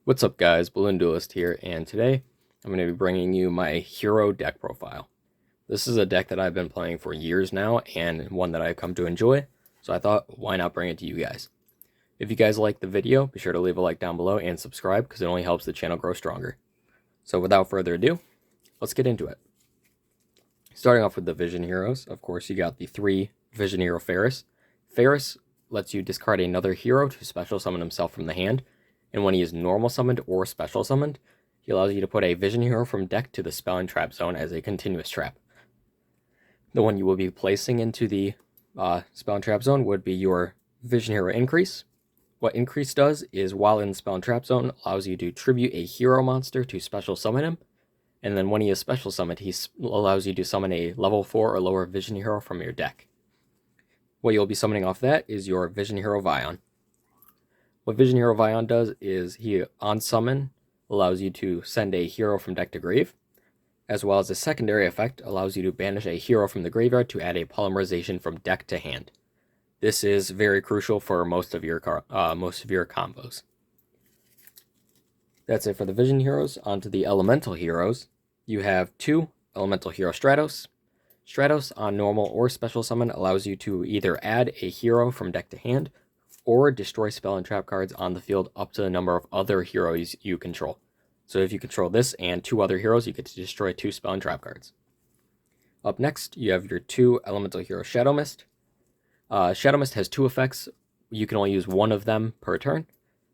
What's up guys, Balloon Duelist here, and today I'm going to be bringing you my hero deck profile. This is a deck that I've been playing for years now, and one that I've come to enjoy, so I thought, why not bring it to you guys? If you guys like the video, be sure to leave a like down below and subscribe, because it only helps the channel grow stronger. So without further ado, let's get into it. Starting off with the Vision Heroes, of course you got the 3 Vision Hero Ferris. Ferris lets you discard another hero to special summon himself from the hand, and when he is normal summoned or special summoned, he allows you to put a Vision Hero from deck to the spell and trap zone as a continuous trap. The one you will be placing into the spell and trap zone would be your Vision Hero Increase. What Increase does is, while in the spell and trap zone, allows you to tribute a hero monster to special summon him, and then when he is special summoned, he allows you to summon a level 4 or lower Vision Hero from your deck. What you'll be summoning off that is your Vision Hero Vion. What Vision Hero Vion does is, he on summon allows you to send a hero from deck to grave, as well as a secondary effect allows you to banish a hero from the graveyard to add a polymerization from deck to hand. This is very crucial for most of your combos. That's it for the Vision Heroes. Onto the Elemental Heroes. You have 2 Elemental Hero Stratos. Stratos on normal or special summon allows you to either add a hero from deck to hand, or destroy spell and trap cards on the field up to the number of other heroes you control. So if you control this and 2 other heroes, you get to destroy 2 spell and trap cards. Up next, you have your 2 Elemental Hero Shadow Mist. Shadow Mist has 2 effects. You can only use one of them per turn.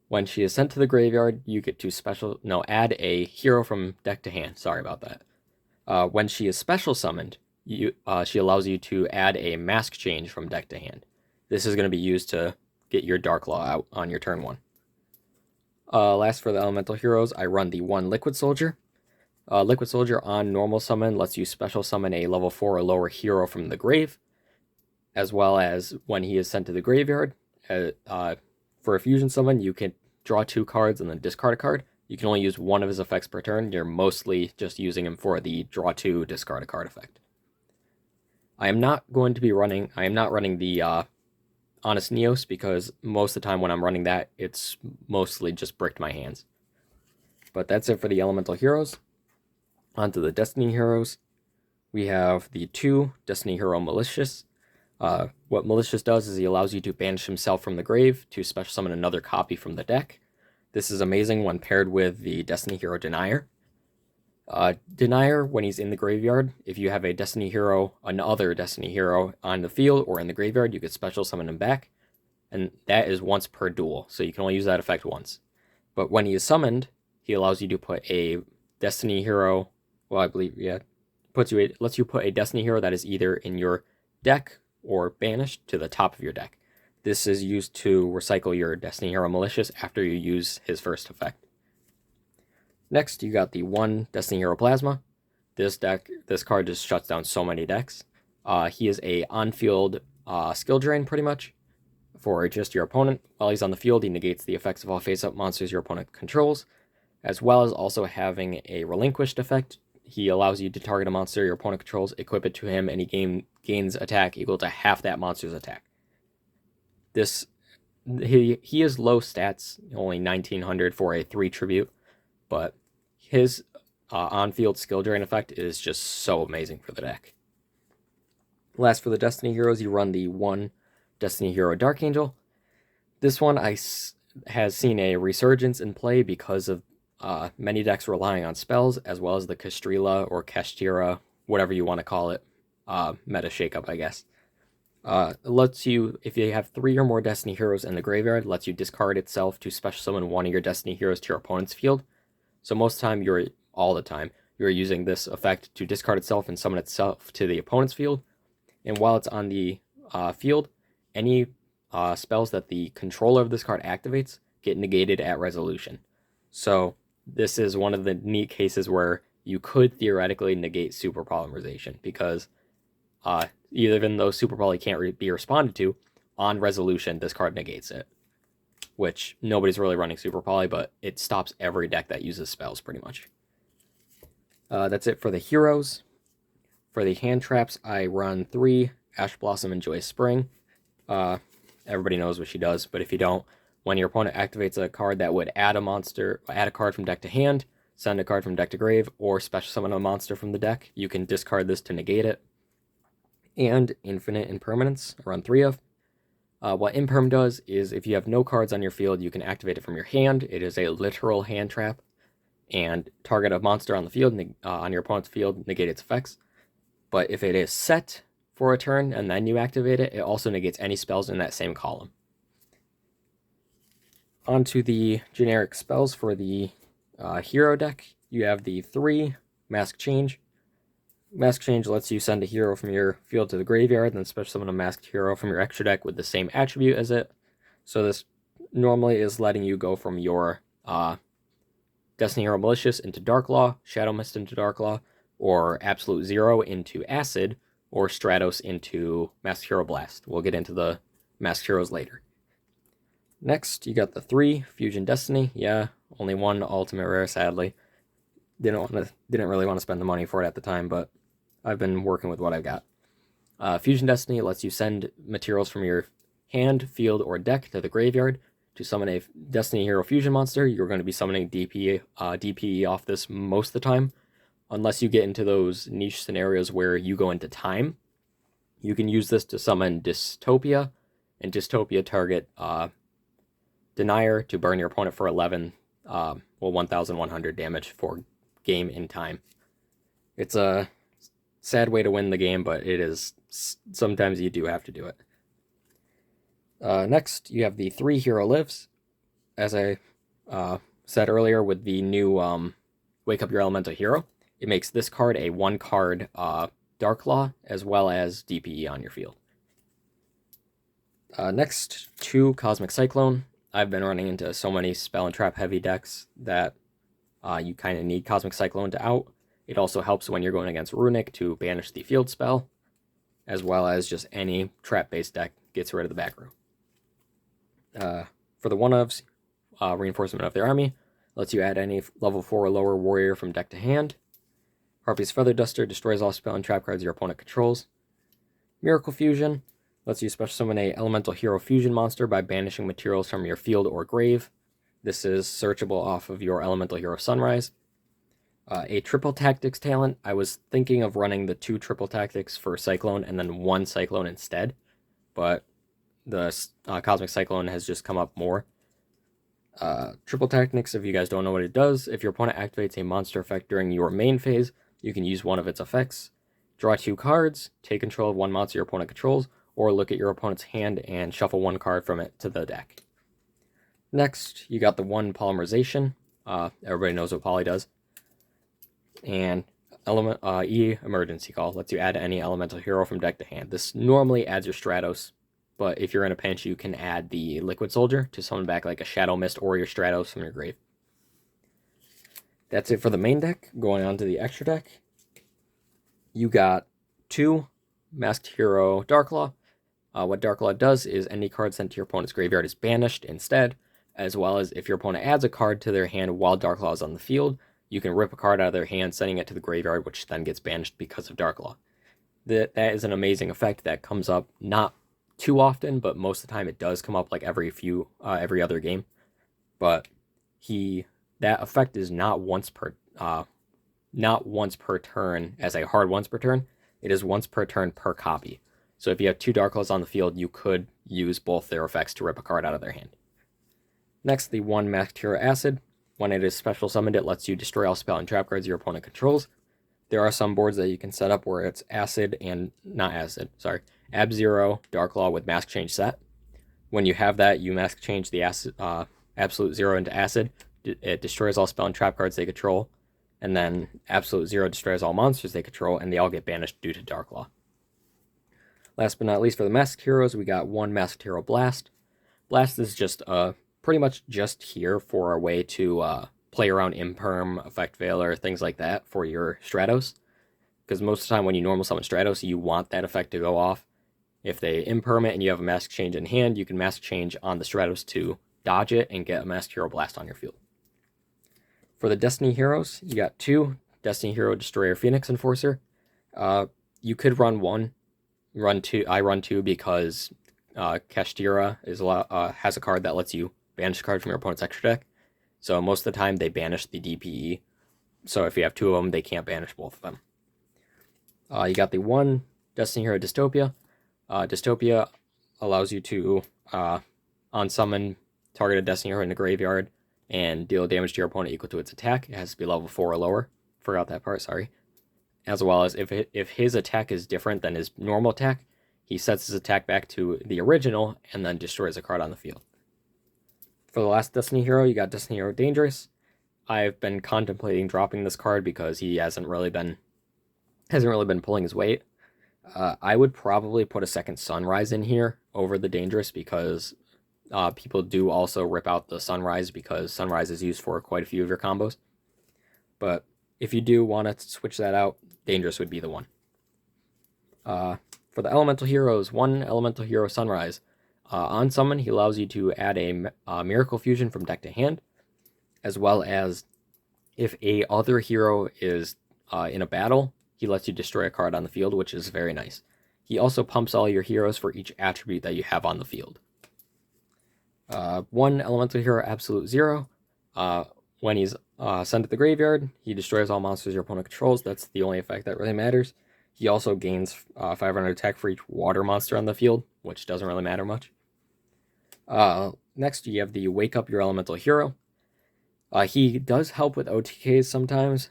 When she is sent to the graveyard, you get to add a hero from deck to hand. Sorry about that. When she is special summoned, she allows you to add a mask change from deck to hand. This is going to be used to get your Dark Law out on your turn 1. Last for the Elemental Heroes, I run the 1 Liquid Soldier. Liquid Soldier on normal summon lets you special summon a level 4 or lower hero from the grave, as well as when he is sent to the graveyard. For a fusion summon, you can draw 2 cards and then discard a card. You can only use one of his effects per turn. You're mostly just using him for the draw 2, discard a card effect. I am not running the Honest Neos, because most of the time when I'm running that, it's mostly just bricked my hands. But that's it for the Elemental Heroes. Onto the Destiny Heroes. We have the 2 Destiny Hero Malicious. What Malicious does is, he allows you to banish himself from the grave to special summon another copy from the deck. This is amazing when paired with the Destiny Hero Denier. Denier, when he's in the graveyard, if you have another Destiny Hero on the field or in the graveyard, you could special summon him back, and that is once per duel, so you can only use that effect once. But when he is summoned, he allows you to put a Destiny Hero, lets you put a Destiny Hero that is either in your deck or banished to the top of your deck. This is used to recycle your Destiny Hero Malicious after you use his first effect. Next, you got the 1 Destiny Hero Plasma. This card just shuts down so many decks. He is a on-field skill drain, pretty much, for just your opponent. While he's on the field, he negates the effects of all face-up monsters your opponent controls, as well as also having a relinquished effect. He allows you to target a monster your opponent controls, equip it to him, and he gains attack equal to half that monster's attack. He is low stats, only 1900 for a 3 tribute, but his on-field skill drain effect is just so amazing for the deck. Last for the Destiny Heroes, you run the 1 Destiny Hero Dark Angel. This one has seen a resurgence in play because of many decks relying on spells, as well as the Castrila or Kashtira, whatever you want to call it, meta shakeup, I guess. It lets you, if you have 3 or more Destiny Heroes in the graveyard, lets you discard itself to special summon one of your Destiny Heroes to your opponent's field. So most time, all the time, you're using this effect to discard itself and summon itself to the opponent's field. And while it's on the field, any spells that the controller of this card activates get negated at resolution. So this is one of the neat cases where you could theoretically negate Super Polymerization, because even though Super Poly can't be responded to, on resolution, this card negates it. Which nobody's really running Super Poly, but it stops every deck that uses spells, pretty much. That's it for the heroes. For the hand traps, I run 3 Ash Blossom and Joyous Spring. Everybody knows what she does, but if you don't, When your opponent activates a card that would add a card from deck to hand, send a card from deck to grave, or special summon a monster from the deck, you can discard this to negate it. And Infinite Impermanence, I run 3 of. What Imperm does is if you have no cards on your field, you can activate it from your hand. It is a literal hand trap, and target a monster on the field, on your opponent's field, negate its effects. But if it is set for a turn and then you activate it, it also negates any spells in that same column. Onto the generic spells for the hero deck. You have the 3 Mask Change. Mask Change lets you send a hero from your field to the graveyard, then special summon a masked hero from your extra deck with the same attribute as it. So this normally is letting you go from your Destiny Hero Malicious into Darklaw, Shadow Mist into Darklaw, or Absolute Zero into Acid, or Stratos into Masked Hero Blast. We'll get into the Masked Heroes later. Next, you got the 3 Fusion Destiny. Yeah, only 1 Ultimate Rare, sadly. Didn't really want to spend the money for it at the time, but I've been working with what I've got. Fusion Destiny lets you send materials from your hand, field, or deck to the graveyard to summon a Destiny Hero Fusion monster. You're going to be summoning DPE off this most of the time, unless you get into those niche scenarios where you go into time. You can use this to summon Dystopia, and Dystopia target Denier to burn your opponent for 1,100 damage for game in time. It's a sad way to win the game, but it is, sometimes you do have to do it. Next, you have the 3 Hero Lives. As I said earlier, with the new Wake Up Your Elemental Hero, it makes this card a 1-card Darklaw, as well as DPE on your field. Next, 2 Cosmic Cyclone. I've been running into so many spell and trap heavy decks that you kind of need Cosmic Cyclone to out. It also helps when you're going against Runic to banish the field spell, as well as just any trap-based deck gets rid of the back row. For the 1-ofs, Reinforcement of the Army lets you add any level 4 or lower warrior from deck to hand. Harpy's Feather Duster destroys all spell and trap cards your opponent controls. Miracle Fusion lets you special summon a Elemental Hero Fusion monster by banishing materials from your field or grave. This is searchable off of your Elemental Hero Sunrise. A Triple Tactics talent. I was thinking of running the 2 Triple Tactics for Cyclone and then 1 Cyclone instead, but the Cosmic Cyclone has just come up more. Triple Tactics, if you guys don't know what it does, if your opponent activates a monster effect during your main phase, you can use one of its effects. Draw 2 cards, take control of 1 monster your opponent controls, or look at your opponent's hand and shuffle 1 card from it to the deck. Next, you got the 1 Polymerization. Everybody knows what Poly does. And Emergency Call lets you add any elemental hero from deck to hand. This normally adds your Stratos, but if you're in a pinch, you can add the Liquid Soldier to summon back like a Shadow Mist or your Stratos from your grave. That's it for the main deck. Going on to the extra deck, you got 2 Masked Hero Darklaw. What Darklaw does is any card sent to your opponent's graveyard is banished instead, as well as if your opponent adds a card to their hand while Darklaw is on the field, you can rip a card out of their hand, sending it to the graveyard, which then gets banished because of Darklaw. That is an amazing effect that comes up not too often, but most of the time it does come up like every other game. But that effect is not once per turn as a hard once per turn. It is once per turn per copy. So if you have 2 Darklaws on the field, you could use both their effects to rip a card out of their hand. Next, the 1 Masked Hero Acid. When it is special summoned, it lets you destroy all spell and trap cards your opponent controls. There are some boards that you can set up where it's Ab-Zero Darklaw with Mask Change set. When you have that, you Mask Change the Absolute Zero into Acid. It destroys all spell and trap cards they control, and then Absolute Zero destroys all monsters they control, and they all get banished due to Darklaw. Last but not least, for the Masked Heroes, we got 1 Masked Hero Blast. Blast is just pretty much just here for a way to play around Imperm, Effect Veiler, things like that for your Stratos. Because most of the time when you normal summon Stratos, you want that effect to go off. If they Imperm it and you have a Mask Change in hand, you can Mask Change on the Stratos to dodge it and get a Masked Hero Blast on your field. For the Destiny Heroes, you got 2 Destiny Hero Destroyer Phoenix Enforcer. You could run 1. I run 2 because Kashtira has a card that lets you banish a card from your opponent's extra deck. So most of the time they banish the DPE. So if you have two of them, they can't banish both of them. You got the one Destiny Hero Dystopia. Dystopia allows you to unsummon target a Destiny Hero in the graveyard and deal damage to your opponent equal to its attack. It has to be level 4 or lower. Forgot that part, sorry. As well as if his attack is different than his normal attack, he sets his attack back to the original and then destroys a card on the field. For the last Destiny Hero, you got Destiny Hero Dangerous. I've been contemplating dropping this card because he hasn't really been pulling his weight. I would probably put a second Sunrise in here over the Dangerous because people do also rip out the Sunrise because Sunrise is used for quite a few of your combos. But if you do want to switch that out, Dangerous would be the one. For the Elemental Heroes, one Elemental Hero Sunrise. On summon, he allows you to add a Miracle Fusion from deck to hand, as well as if a other hero is in a battle, he lets you destroy a card on the field, which is very nice. He also pumps all your heroes for each attribute that you have on the field. One Elemental Hero Absolute Zero. When he's sent to the graveyard, he destroys all monsters your opponent controls. That's the only effect that really matters. He also gains 500 attack for each water monster on the field, which doesn't really matter much. Next, you have the Wake Up Your Elemental Hero. He does help with OTKs sometimes,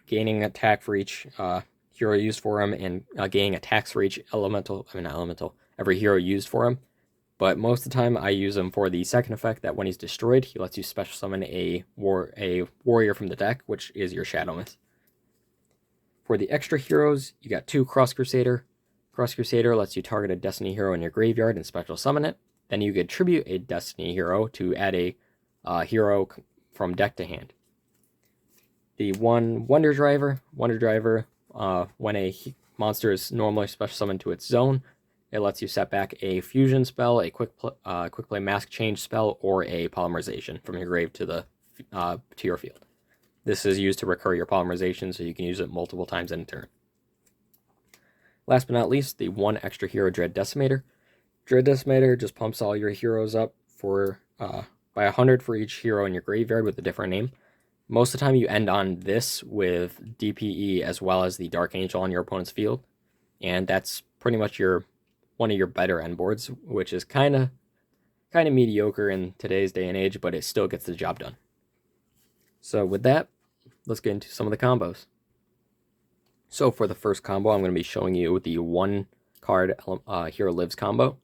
gaining attack for each hero used for him and gaining attacks for each every hero used for him. But most of the time, I use him for the second effect that when he's destroyed, he lets you special summon a warrior from the deck, which is your Shadow Mist. For the extra heroes, you got two Cross Crusader. Cross Crusader lets you target a Destiny hero in your graveyard and special summon it. Then you could tribute a Destiny hero to add a hero from deck to hand. The one Wonder Driver. When a monster is normally special summoned to its zone, it lets you set back a fusion spell, a quick play mask change spell, or a polymerization from your grave to your field. This is used to recur your polymerization, so you can use it multiple times in a turn. Last but not least, the one extra hero Dread Decimator. Dread Decimator just pumps all your heroes up for by 100 for each hero in your graveyard with a different name. Most of the time you end on this with DPE as well as the Dark Angel on your opponent's field. And that's pretty much one of your better end boards, which is kind of mediocre in today's day and age, but it still gets the job done. So with that, let's get into some of the combos. So for the first combo, I'm going to be showing you the one card Hero Lives combo.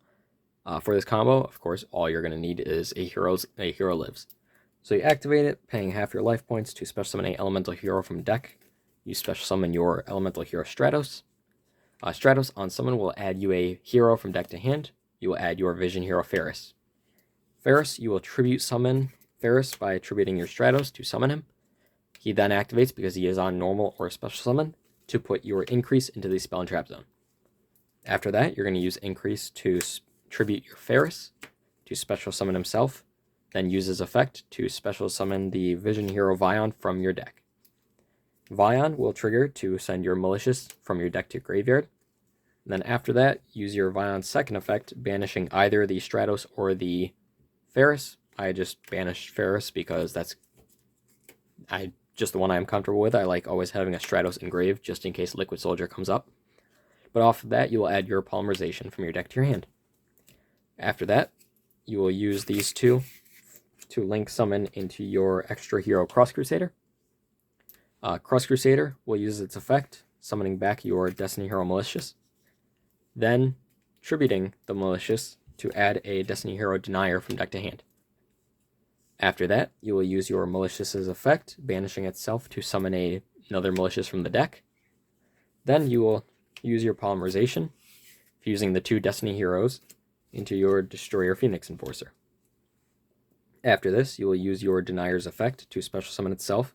For this combo, of course, all you're going to need is a Hero Lives. So you activate it, paying half your life points to special summon an elemental hero from deck. You special summon your elemental hero Stratos. Stratos on summon will add you a hero from deck to hand. You will add your vision hero Ferris. Ferris, you will tribute summon Ferris by attributing your Stratos to summon him. He then activates because he is on normal or special summon to put your increase into the spell and trap zone. After that, you're going to use increase to tribute your Ferris to special summon himself, then use his effect to special summon the Vision Hero Vion from your deck. Vion will trigger to send your Malicious from your deck to graveyard. Then after that, use your Vion's second effect, banishing either the Stratos or the Ferris. I just banished Ferris because that's just the one I'm comfortable with. I like always having a Stratos engraved just in case Liquid Soldier comes up. But off of that, you will add your polymerization from your deck to your hand. After that, you will use these two to link summon into your extra hero Cross Crusader. Cross Crusader will use its effect, summoning back your Destiny Hero Malicious. Then tributing the Malicious to add a Destiny Hero Denier from deck to hand. After that, you will use your Malicious's effect, banishing itself to summon another Malicious from the deck. Then you will use your polymerization, fusing the two Destiny heroes into your Destroyer Phoenix Enforcer. After this, you will use your Denier's effect to special summon itself,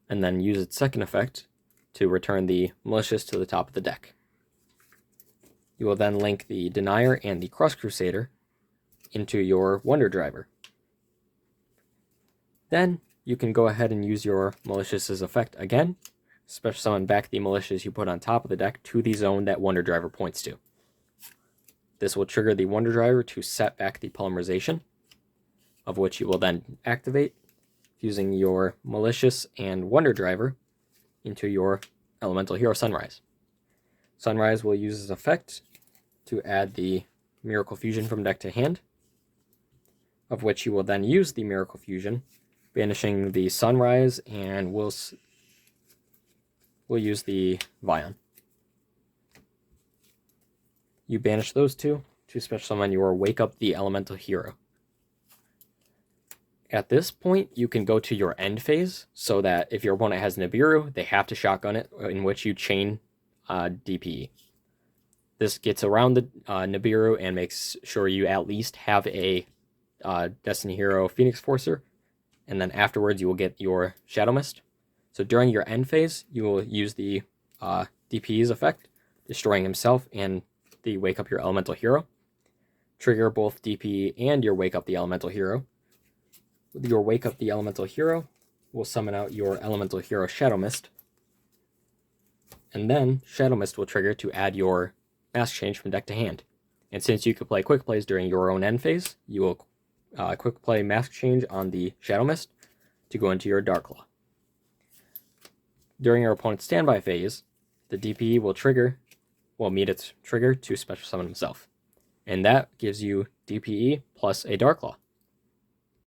and then use its second effect to return the Malicious to the top of the deck. You will then link the Denier and the Cross Crusader into your Wonder Driver. Then you can go ahead and use your Malicious's effect again, special summon back the Malicious you put on top of the deck to the zone that Wonder Driver points to. This will trigger the Wonder Driver to set back the polymerization. of which you will then activate using your Malicious and Wonder Driver into your Elemental Hero Sunrise. Sunrise will use this effect to add the Miracle Fusion from deck to hand, of which you will then use the Miracle Fusion, banishing the Sunrise, and we'll use the Vion. You banish those two to special summon your Wake Up the Elemental Hero. At this point, you can go to your end phase, so that if your opponent has Nibiru, they have to shotgun it, in which you chain DPE. This gets around the Nibiru and makes sure you at least have a Destiny Hero Phoenix Forcer, and then afterwards you will get your Shadow Mist. So during your end phase, you will use the DPE's effect, destroying himself and the Wake Up Your Elemental Hero. Trigger both DPE and your Wake Up the Elemental Hero. With your Wake Up the Elemental Hero, will summon out your Elemental Hero Shadow Mist. And then Shadow Mist will trigger to add your Mask Change from deck to hand. And since you can play quick plays during your own end phase, you will quick play Mask Change on the Shadow Mist to go into your Dark Claw. During your opponent's standby phase, the DPE will meet its trigger to special summon himself. And that gives you DPE plus a Dark Claw.